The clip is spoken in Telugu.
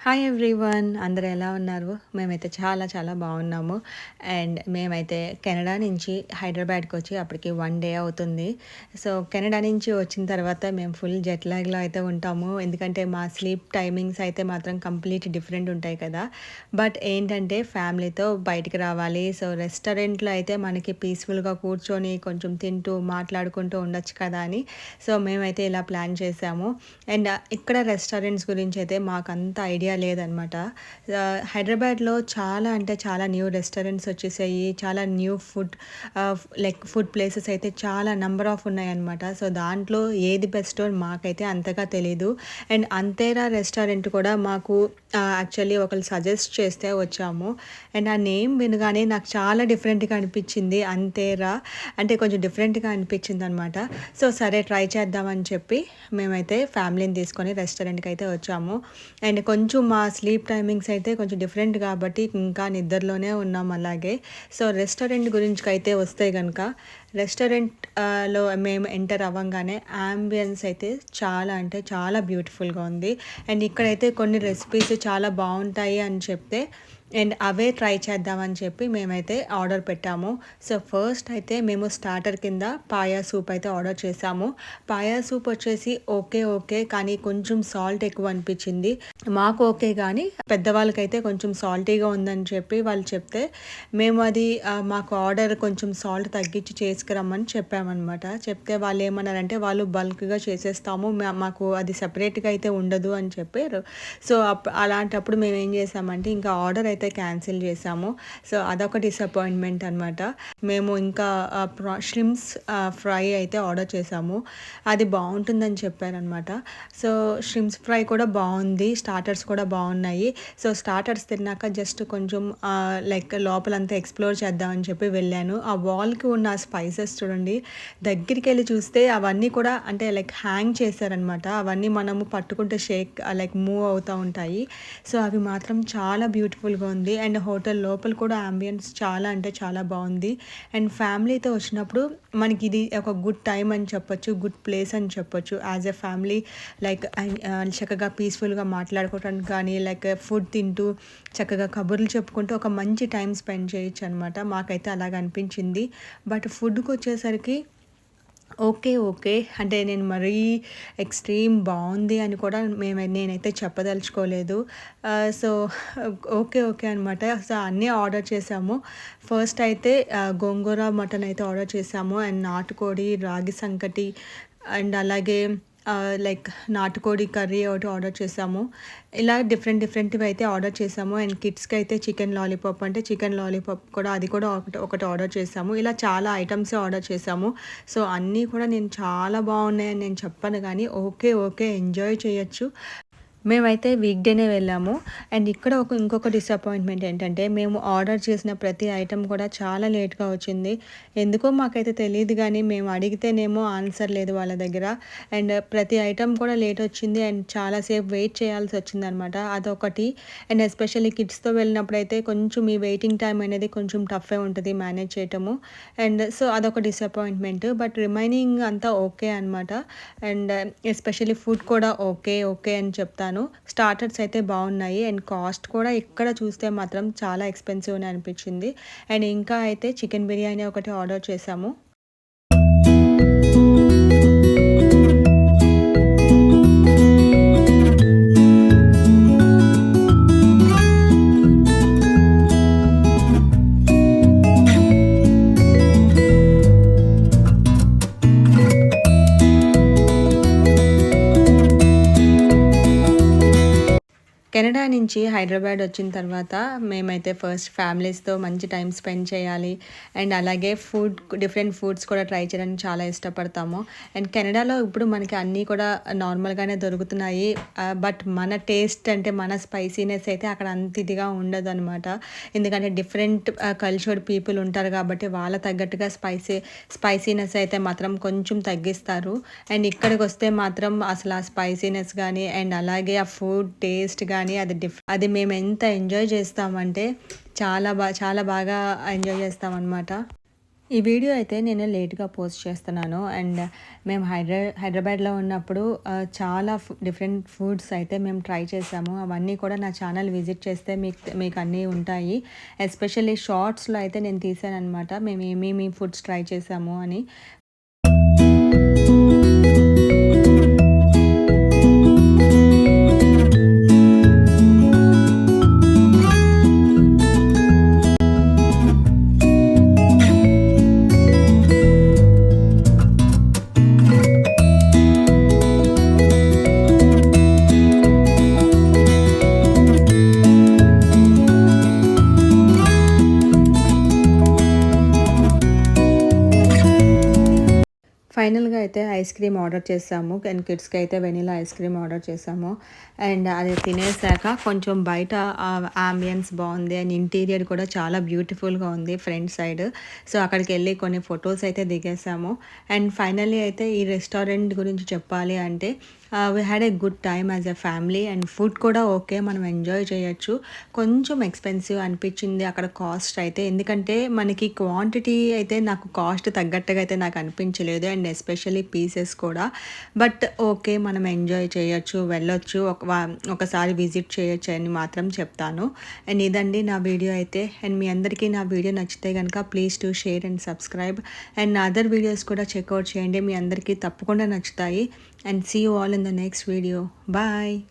హాయ్ ఎవ్రీవన్, అందరూ ఎలా ఉన్నారు? మేమైతే చాలా చాలా బాగున్నాము. అండ్ మేమైతే కెనడా నుంచి హైదరాబాద్కి వచ్చి అప్పటికి 1 డే అవుతుంది. సో కెనడా నుంచి వచ్చిన తర్వాత మేము ఫుల్ జెట్ లాగ్లో అయితే ఉంటాము. ఎందుకంటే మా స్లీప్ టైమింగ్స్ అయితే మాత్రం కంప్లీట్ డిఫరెంట్ ఉంటాయి కదా. బట్ ఏంటంటే ఫ్యామిలీతో బయటికి రావాలి. సో రెస్టారెంట్లో అయితే మనకి పీస్ఫుల్గా కూర్చొని కొంచెం తింటూ మాట్లాడుకుంటూ ఉండొచ్చు కదా అని సో మేమైతే ఇలా ప్లాన్ చేసాము. అండ్ ఇక్కడ రెస్టారెంట్స్ గురించి అయితే మాకు అంత ఐడియా లేదనమాట. హైదరాబాద్లో చాలా అంటే చాలా న్యూ రెస్టారెంట్స్ వచ్చేసాయి. చాలా new food like food places అయితే చాలా నంబర్ ఆఫ్ ఉన్నాయన్నమాట. సో దాంట్లో ఏది బెస్టో మాకైతే అంతగా తెలీదు. అండ్ అంతేరా రెస్టారెంట్ కూడా మాకు యాక్చువల్లీ ఒకళ్ళు సజెస్ట్ చేస్తే వచ్చాము. అండ్ ఆ నేమ్ వినగానే నాకు చాలా డిఫరెంట్గా అనిపించింది. అంతేరా అంటే కొంచెం డిఫరెంట్గా అనిపించింది అనమాట. సో సరే ట్రై చేద్దామని చెప్పి మేమైతే ఫ్యామిలీని తీసుకొని రెస్టారెంట్కి అయితే వచ్చాము. అండ్ కొంచెం మా స్లీప్ టైమింగ్స్ అయితే కొంచెం డిఫరెంట్ కాబట్టి ఇంకా నిద్రలోనే ఉన్నాం అలాగే. సో రెస్టారెంట్ గురించి అయితే వస్తే కనుక రెస్టారెంట్లో మేము ఎంటర్ అవ్వగానే యాంబియన్స్ అయితే చాలా అంటే చాలా బ్యూటిఫుల్గా ఉంది. అండ్ ఇక్కడైతే కొన్ని రెసిపీస్ చాలా బాగుంటాయి అని చెప్తే అండ్ అవే ట్రై చేద్దామని చెప్పి మేమైతే ఆర్డర్ పెట్టాము. సో ఫస్ట్ అయితే మేము స్టార్టర్ కింద పాయా సూప్ అయితే ఆర్డర్ చేసాము. పాయా సూప్ వచ్చేసి ఓకే ఓకే కానీ కొంచెం సాల్ట్ ఎక్కువ అనిపించింది. మాకు ఓకే కానీ పెద్దవాళ్ళకైతే కొంచెం సాల్టీగా ఉందని చెప్పి వాళ్ళు చెప్తే మేము అది మాకు ఆర్డర్ కొంచెం సాల్ట్ తగ్గించి చేసుకురమ్మని చెప్పామన్నమాట. చెప్తే వాళ్ళు ఏమన్నారంటే వాళ్ళు బల్క్గా చేసేస్తాము, మాకు అది సపరేట్గా అయితే ఉండదు అని చెప్పారు. సో అలాంటప్పుడు మేము ఏం చేసామంటే ఇంకా ఆర్డర్ అయితే క్యాన్సిల్ చేసాము. సో అదొక డిసప్పాయింట్మెంట్ అనమాట. మేము ఇంకా షిమ్స్ ఫ్రై అయితే ఆర్డర్ చేసాము. అది బాగుంటుందని చెప్పారనమాట. సో షిమ్స్ ఫ్రై కూడా బాగుంది, స్టార్టర్స్ కూడా బాగున్నాయి. సో స్టార్టర్స్ తిన్నాక జస్ట్ కొంచెం లైక్ లోపలంతా ఎక్స్ప్లోర్ చేద్దామని చెప్పి వెళ్ళాను. ఆ వాల్కి ఉన్న స్పైసెస్ చూడండి, దగ్గరికి వెళ్ళి చూస్తే అవన్నీ కూడా అంటే లైక్ హ్యాంగ్ చేశారనమాట. అవన్నీ మనము పట్టుకుంటే షేక్ లైక్ మూవ్ అవుతూ ఉంటాయి. సో అవి మాత్రం చాలా బ్యూటిఫుల్గా ఉంది. అండ్ హోటల్ లోపల కూడా అంబియన్స్ చాలా అంటే చాలా బాగుంది. అండ్ ఫ్యామిలీతో వచ్చినప్పుడు మనకి ఇది ఒక గుడ్ టైం అని చెప్పొచ్చు, గుడ్ ప్లేస్ అని చెప్పొచ్చు. యాజ్ ఎ ఫ్యామిలీ లైక్ చక్కగా పీస్ఫుల్గా మాట్లాడుకోవడానికి కానీ లైక్ ఫుడ్ తింటూ చక్కగా కబుర్లు చెప్పుకుంటూ ఒక మంచి టైం స్పెండ్ చేయొచ్చు అనమాట. మాకైతే అలాగ అనిపించింది. బట్ ఫుడ్కి వచ్చేసరికి ఓకే ఓకే అంటే నేను మరీ ఎక్స్ట్రీమ్ బాగుంది అని కూడా నేనైతే చెప్పదలుచుకోలేదు. సో ఓకే ఓకే అనమాట. సో అన్నీ ఆర్డర్ చేసాము. ఫస్ట్ అయితే గోంగూర మటన్ అయితే ఆర్డర్ చేసాము. అండ్ నాటుకోడి, రాగి సంకటి అండ్ అలాగే లైక్ నాటుకోడి కర్రీ ఒకటి ఆర్డర్ చేసాము. ఇలా డిఫరెంట్వి అయితే ఆర్డర్ చేసాము. అండ్ కిడ్స్కి అయితే చికెన్ లాలీపాప్ అంటే చికెన్ లాలీపాప్ కూడా అది కూడా ఒకటి ఆర్డర్ చేసాము. ఇలా చాలా ఐటమ్స్ ఆర్డర్ చేసాము. సో అన్నీ కూడా నేను చాలా బాగున్నాయని నేను చెప్పను కానీ ఓకే ఓకే ఎంజాయ్ చేయొచ్చు. మేమైతే వీక్ డేనే వెళ్ళాము. అండ్ ఇక్కడ ఇంకొక డిసప్పాయింట్మెంట్ ఏంటంటే మేము ఆర్డర్ చేసిన ప్రతి ఐటెం కూడా చాలా లేట్గా వచ్చింది. ఎందుకో మాకైతే తెలియదు కానీ మేము అడిగితేనేమో ఆన్సర్ లేదు వాళ్ళ దగ్గర. అండ్ ప్రతి ఐటెం కూడా లేట్ వచ్చింది. అండ్ చాలాసేపు వెయిట్ చేయాల్సి వచ్చిందనమాట, అదొకటి. అండ్ ఎస్పెషల్లీ కిడ్స్తో వెళ్ళినప్పుడు అయితే కొంచెం ఈ వెయిటింగ్ టైం అనేది కొంచెం టఫే ఉంటుంది మేనేజ్ చేయటము. అండ్ సో అదొక డిసప్పాయింట్మెంట్. బట్ రిమైనింగ్ అంతా ఓకే అనమాట. అండ్ ఎస్పెషల్లీ ఫుడ్ కూడా ఓకే ఓకే అని చెప్తాను. స్టార్టర్స్ అయితే బాగున్నాయి. అండ్ కాస్ట్ కూడా ఇక్కడ చూస్తే మాత్రం చాలా ఎక్స్పెన్సివ్ అని అనిపించింది. అండ్ ఇంకా అయితే చికెన్ బిర్యానీ ఒకటి ఆర్డర్ చేసాము. కెనడా నుంచి హైదరాబాద్ వచ్చిన తర్వాత మేమైతే ఫస్ట్ ఫ్యామిలీస్తో మంచి టైం స్పెండ్ చేయాలి. అండ్ అలాగే డిఫరెంట్ ఫుడ్స్ కూడా ట్రై చేయడానికి చాలా ఇష్టపడతాము. అండ్ కెనడాలో ఇప్పుడు మనకి అన్నీ కూడా నార్మల్గానే దొరుకుతున్నాయి. బట్ మన టేస్ట్ అంటే మన స్పైసీనెస్ అయితే అక్కడ అంత ఇదిగా ఉండదు అనమాట. ఎందుకంటే డిఫరెంట్ కల్చర్డ్ పీపుల్ ఉంటారు కాబట్టి వాళ్ళ తగ్గట్టుగా స్పైసీనెస్ అయితే మాత్రం కొంచెం తగ్గిస్తారు. అండ్ ఇక్కడికి వస్తే మాత్రం అసలు ఆ స్పైసీనెస్ కానీ అండ్ అలాగే ఆ ఫుడ్ టేస్ట్ కానీ అది మేము ఎంత ఎంజాయ్ చేస్తామంటే చాలా బాగా ఎంజాయ్ చేస్తామన్నమాట. ఈ వీడియో అయితే నేను లేట్‌గా పోస్ట్ చేస్తున్నాను. అండ్ మేము హైదరాబాద్‌లో ఉన్నప్పుడు చాలా డిఫరెంట్ ఫుడ్స్ అయితే మేము ట్రై చేసాము. అవన్నీ కూడా నా ఛానల్ విజిట్ చేస్తే మీకు అన్నీ ఉంటాయి. ఎస్పెషల్లీ షార్ట్స్‌లో అయితే నేను తీసాననమాట. మేము ఏమేమి ఫుడ్స్ ట్రై చేసాము అని. ఫైనల్‌గా అయితే ఐస్ క్రీమ్ ఆర్డర్ చేసాము. అండ్ కిడ్స్‌కి అయితే వెనిలా ఐస్ క్రీమ్ ఆర్డర్ చేసాము. అండ్ అది తినేసాక కొంచెం బయట యాంబియన్స్ బావుంది. అండ్ ఇంటీరియర్ కూడా చాలా బ్యూటిఫుల్‌గా ఉంది ఫ్రంట్ సైడ్. సో, అక్కడికెళ్ళి కొన్ని ఫొటోస్ అయితే దిగేసాము. అండ్ ఫైనల్లీ అయితే ఈ రెస్టారెంట్ గురించి చెప్పాలి అంటే we had a good time as a family. And food కూడా ఓకే. మనం ఎంజాయ్ చేయొచ్చు. కొంచెం ఎక్స్‌పెన్సివ్ అనిపించింది అక్కడ కాస్ట్ అయితే. ఎందుకంటే మనకి క్వాంటిటీ అయితే నాకు కాస్ట్ తగ్గట్టుగా అయితే నాకు అనిపించలేదు. అండ్ ఎస్పెషల్లీ పీసెస్ కూడా. But okay. మనం ఎంజాయ్ చేయొచ్చు, వెళ్ళొచ్చు. ఒకసారి విజిట్ చేయొచ్చు అని మాత్రం చెప్తాను. అండ్ ఇదండి నా వీడియో అయితే. అండ్ మీ అందరికీ నా వీడియో నచ్చితే గనుక please do share and subscribe. And నా అదర్ వీడియోస్ కూడా చెక్అవుట్ చేయండి. మీ అందరికీ తప్పకుండా నచ్చుతాయి. And see you all in the next video. Bye.